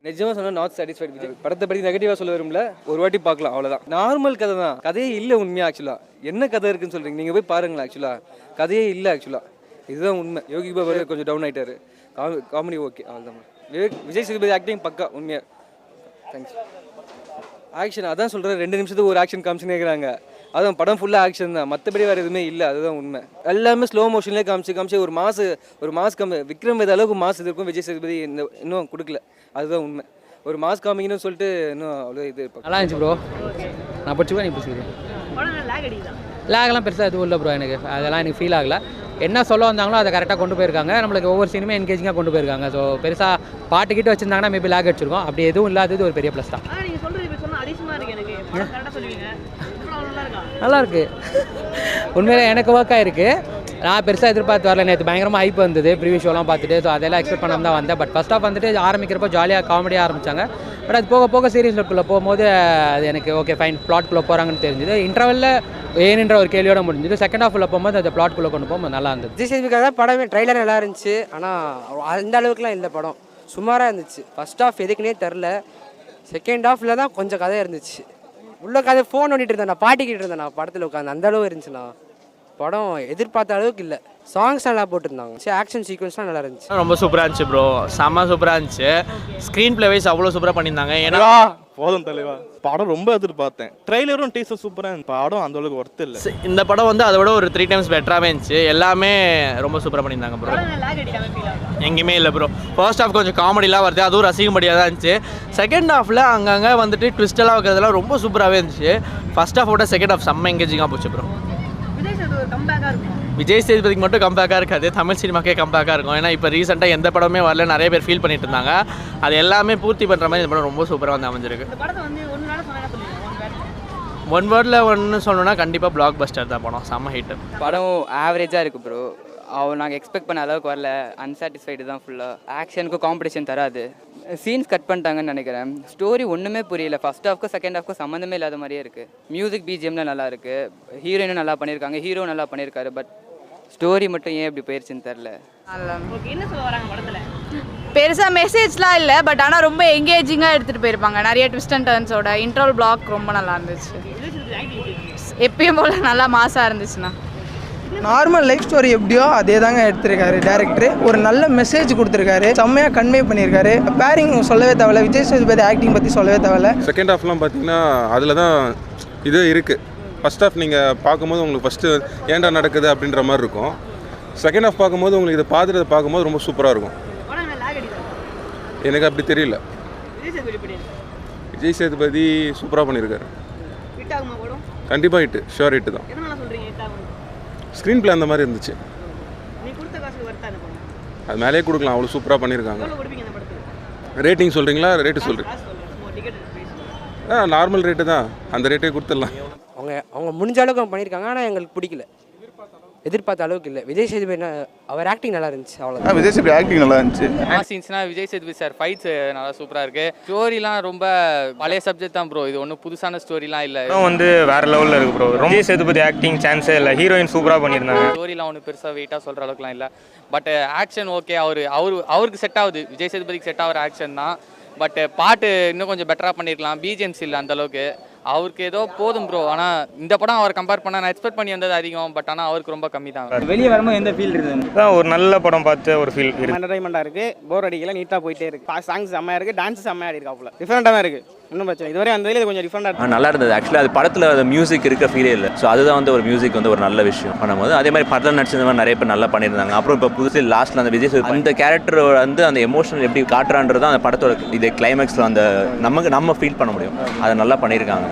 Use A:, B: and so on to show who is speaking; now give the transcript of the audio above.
A: நிஜமா சொன்னா not satisfied Vijay படத்தை பற்றி நெகட்டிவாக சொல்ல வரும்ல ஒரு வாட்டி பார்க்கலாம் அவ்வளோதான். நார்மல் கதை தான், கதையே இல்லை உண்மையாக. ஆக்சுவலாக என்ன கதை இருக்குன்னு சொல்கிறீங்க, நீங்கள் போய் பாருங்களேன். ஆக்சுவலாக கதையே இல்லை. ஆக்சுவலாக இதுதான் உண்மை. யோகி பாபா கொஞ்சம் டவுன் ஆகிட்டாரு. காமெடி ஓகே அவ்வளோதான். விஜய் சேதுபதி ஆக்டிங் பக்கா உண்மையாக. தேங்க்ஸ். ஆக்ஷன் அதான் சொல்கிறேன், 2 நிமிஷத்துக்கு ஒரு ஆக்ஷன் காமிச்சுன்னு இருக்கிறாங்க. அதுவும் படம் ஃபுல்லாக ஆக்ஷன் தான், மற்றபடி வேறு எதுவுமே இல்லை. அதுதான் உண்மை. எல்லாமே ஸ்லோ மோஷன்லேயே காமிச்சு ஒரு மாஸ் விக்ரம் வேத அளவுக்கு மாஸ் இது இருக்கும் விஜய் சேதுபதி இன்னும் கொடுக்கல. அதுதான் உண்மை. ஒரு மாஸ் காமிங்கன்னு சொல்லிட்டு இன்னும் அவ்வளோ இது
B: நல்லா இருந்துச்சு ப்ரோ. நான் படிச்சுக்கோ நீ பிடிச்சிக்கிறேன். லேகெல்லாம் பெருசாக எதுவும் இல்லை ப்ரோ. அதெல்லாம் எனக்கு ஃபீல் ஆகலை. என்ன சொல்ல வந்தாங்களோ அதை கரெக்டாக கொண்டு போயிருக்காங்க. நம்மளுக்கு ஒவ்வொரு சீனுமே என்கேஜிங்காக கொண்டு போயிருக்காங்க. ஸோ பெருசாக பாட்டுக்கிட்ட வச்சுருந்தாங்கன்னா மேபி லேக் அடிச்சிருக்கோம். அப்படி எதுவும் இல்லாதது ஒரு பெரிய ப்ளஸ் தான். நல்லா இருக்கு உண்மையிலே எனக்கு ஒர்க் ஆயிருக்கு. நான் பெருசாக எதிர்பார்த்து வரல. நேற்று பயங்கரமாக ஹைப் வந்தது ப்ரீவியூ ஷோலாம் பார்த்துட்டு. ஸோ அதெல்லாம் எக்ஸ்பெக்ட் பண்ணாமல் தான் வந்தேன். பட் ஃபர்ஸ்ட் ஆஃப் வந்துட்டு ஆரம்பிக்கிறப்போ ஜாலியாக காமெடியாக ஆரம்பித்தாங்க. பட் அது போக போக சீரியஸ் லுக்கில் போகும்போது அது எனக்கு ஓகே ஃபைன் பிளாட்குள்ளே போகிறாங்கன்னு தெரிஞ்சுது. இன்டர்வலில் ஏன்ன்ற ஒரு கேள்வியோட முடிஞ்சது. செகண்ட் ஹாஃபில் போகும்போது அந்த பிளாட்குள்ளே கொண்டு போகும்போது நல்லா இருந்தது.
C: விஜய் சேதுபதிக்காக படமே ட்ரைலர் நல்லா இருந்துச்சு. ஆனால் அந்த அளவுக்குலாம் இல்லை. படம் சுமாராக இருந்துச்சு. ஃபர்ஸ்ட் ஹாஃப் எதுக்குன்னே தெரில. செகண்ட் ஹாஃபில் தான் கொஞ்சம் கதை இருந்துச்சு. உள்ள கதை ஃபோன் ஓடிட்டு இருந்தேன், நான் பாட்டிக்கிட்டு இருந்தேன். நான் படத்தில் உட்காந்து அந்த அளவு இருந்துச்சுண்ணா. படம் எதிர்பார்த்த அளவுக்கு இல்லை. சாங்ஸ் நல்லா போட்டிருந்தாங்க. ஆக்ஷன் சீக்வன்ஸ்லாம் நல்லா இருந்துச்சு.
D: ரொம்ப சூப்பராக இருந்துச்சு ப்ரோ. செம்ம சூப்பராக இருந்துச்சு. ஸ்க்ரீன் பிளே வைஸ் அவ்வளோ சூப்பராக பண்ணியிருந்தாங்க. ஏன்னா
E: போதும் தலைவா, படம் ரொம்ப எதிர்பார்த்தேன். ட்ரெய்லரும் டீசர் சூப்பராக இருந்துச்சு. படம் அந்த அளவுக்கு ஒர்த் இல்லை.
D: இந்த படம் வந்து அதை விட ஒரு 3 times பெட்டராகவே இருந்துச்சு. எல்லாமே ரொம்ப சூப்பராக பண்ணியிருந்தாங்க ப்ரோ. எங்கேயுமே இல்லை ப்ரோ. ஃபர்ஸ்ட் ஹாஃப் கொஞ்சம் காமெடிலாம் வருது, அதுவும் ரசிக்கும்படியாக தான் இருந்துச்சு. செகண்ட் ஹாஃபில் அங்கங்கே வந்துட்டு ட்விஸ்டெல்லாம் வைக்கிறதுலாம் ரொம்ப சூப்பராகவே இருந்துச்சு. ஃபர்ஸ்ட் ஹாஃபோட செகண்ட் ஹாஃப் செம்ம எங்கேஜிங்காக போச்சு ப்ரோ. விஜய் சேதுபதிக்கு மட்டும் கம்பேக்காக இருக்காது, தமிழ் சினிமாக்கே கம்பேக்காக இருக்கும். ஏன்னா இப்போ ரீசெண்டாக எந்த படமே வரல, நிறைய பேர் ஃபீல் பண்ணிட்டு இருந்தாங்க. அது எல்லாமே பூர்த்தி பண்ணுற மாதிரி இந்த படம் ரொம்ப சூப்பராக வந்து அமைஞ்சிருக்கு. ஒன் வேர்டில் ஒன்று சொல்லணும்னா கண்டிப்பாக பிளாக் பஸ்டர் தான் படம். செம்ம ஹிட்.
F: படம் ஆவரேஜாக இருக்குது ப்ரோ. நாங்கள் எக்ஸ்பெக்ட் பண்ண அளவுக்கு வரல. அன்சாட்டிஸ்ஃபைடு தான் ஃபுல்லாக. ஆக்ஷனுக்கும் காம்படிஷன் தராது. சீன்ஸ் கட் பண்ணிட்டாங்கன்னு நினைக்கிறேன். ஸ்டோரி ஒன்றுமே புரியல. ஃபர்ஸ்ட் ஹாஃப்க்கும் செகண்ட் ஹாஃப்க்கும் சம்மந்தமே இல்லாத மாதிரியே இருக்குது. மியூசிக் பிஜிஎம்லாம் நல்லா இருக்குது. ஹீரோயினும் நல்லா பண்ணியிருக்காங்க, ஹீரோ நல்லா பண்ணியிருக்காரு. பட் ஸ்டோரி மட்டும் ஏன் இப்படி போயிடுச்சுன்னு தெரில.
G: பெருசாக மெசேஜ்லாம் இல்லை. பட் ஆனால் ரொம்ப எங்கேஜிங்காக எடுத்துகிட்டு போயிருப்பாங்க. நிறைய ட்விஸ்ட் அண்ட் டர்ன்ஸோட. இன்ட்ரோல் பிளாக் ரொம்ப நல்லா இருந்துச்சு. எப்பயும் போல் நல்லா மாசாக இருந்துச்சுண்ணா.
H: நார்மல் லைஃப் ஸ்டோரி எப்படியோ அதே தாங்க எடுத்திருக்காரு டேரக்டர். ஒரு நல்ல மெசேஜ் கொடுத்துருக்காரு, செம்மையாக கன்வே பண்ணியிருக்காரு. பேரிங் சொல்லவே தேவையில்ல, விஜய் சேதுபதி ஆக்டிங் பற்றி சொல்லவே தேவையில்ல.
I: செகண்ட் ஹாஃப்லாம் பார்த்தீங்கன்னா அதில் தான் இது இருக்குது. ஃபர்ஸ்ட் ஹாஃப் நீங்கள் பார்க்கும்போது உங்களுக்கு ஃபஸ்ட்டு ஏன்டா நடக்குது அப்படின்ற மாதிரி இருக்கும். செகண்ட் ஹாஃப் பார்க்கும்போது உங்களுக்கு இதை பார்க்கும்போது ரொம்ப சூப்பராக இருக்கும். எனக்கு அப்படி தெரியல. விஜய் சேதுபதி சூப்பராக பண்ணியிருக்காரு. கண்டிப்பாக ஹிட்டு, ஷுவர் ஹிட்டு தான். ஸ்க்ரீன் பிளே அந்த மாதிரி இருந்துச்சு. அது மேலே கொடுக்கலாம், அவ்வளோ சூப்பராக பண்ணியிருக்காங்க. ரேட்டிங் சொல்கிறீங்களா? ரேட்டு சொல்கிறேன். நார்மல் ரேட்டு தான், அந்த ரேட்டே கொடுத்துடலாம்.
C: அவங்க முடிஞ்ச அளவுக்கு பண்ணியிருக்காங்க. ஆனால் எங்களுக்கு பிடிக்கல, எதிர்பார்த்த அளவுக்கு இல்லை. விஜய் சேதுபதி அவர் ஆக்டிங் நல்லா இருந்துச்சு, அவ்வளோதான்.
E: விஜய் சேதுபதி ஆக்டிங் நல்லா இருந்துச்சு.
F: சீன்ஸ்னா விஜய் சேதுபதி சார் ஃபைட்ஸ் நல்லா சூப்பராக இருக்குது. ஸ்டோரிலாம் ரொம்ப பழைய சப்ஜெக்ட் தான் ப்ரோ. இது ஒன்றும் புதுசான ஸ்டோரிலாம் இல்லை.
J: வந்து வேற லெவலில் இருக்குது ப்ரோ. விஜய் சேதுபதி ஆக்டிங் சான்ஸே இல்லை. ஹீரோயின் சூப்பராக பண்ணியிருந்தாங்க.
F: ஸ்டோரிலாம் ஒன்றும் பெருசாக வெயிட்டாக சொல்கிற அளவுக்குலாம் இல்லை. But action okay. அவருக்கு செட் ஆகுது. விஜய் சேதுபதிக்கு செட் ஆகிற ஆக்ஷன் தான். பட் பாட்டு இன்னும் கொஞ்சம் பெட்டராக பண்ணியிருக்கலாம். பிஜிஎம்ஸ் இல்லை அந்தளவுக்கு. அவருக்கு ஏதோ போதும் ப்ரோ. ஆனால் இந்த படம் அவர் கம்பேர் பண்ணால் நான் எக்ஸ்பெக்ட் பண்ணி வந்தது அதிகம். பட் ஆனால் அவருக்கு ரொம்ப கம்மி தான்.
J: வெளியே வரும்போது எந்த ஃபீல் இருக்குது? ஒரு நல்ல படம் பார்த்து ஒரு ஃபீல் இருக்குது.
K: என்டர்டைன்மெண்ட்டாக இருக்குது. போர் அடிக்கல, நீட்டாக போயிட்டே இருக்குது. சாங்ஸ் செம்மையாக இருக்குது, டான்ஸ் செம்மையாக ஆடிருக்காப்புல. டிஃப்ரெண்ட்டாக தான் இருக்குது. இன்னும் பிரச்சனை இதுவரை அந்த இது கொஞ்சம் டிஃப்ரெண்டாக
L: நல்லா இருந்தது. ஆக்சுவலாக அது படத்தில் அந்த மியூசிக் இருக்க ஃபீலே இல்லை. ஸோ அதுதான் வந்து ஒரு மியூசிக் வந்து ஒரு நல்ல விஷயம் பண்ணும்போது. அதே மாதிரி படத்தில் நடிச்சது மாதிரி நிறைய பேர் நல்லா பண்ணியிருந்தாங்க. அப்புறம் இப்போ புதுசு லாஸ்ட்டில் அந்த விஜய் சேதுபதி அந்த கேரக்டர் வந்து அந்த எமோஷனல் எப்படி காட்டுறான்றது அந்த படத்தோட இது கிளைமேக்ஸில் அந்த நம்ம ஃபீல் பண்ண முடியும். அதை நல்லா பண்ணியிருக்காங்க.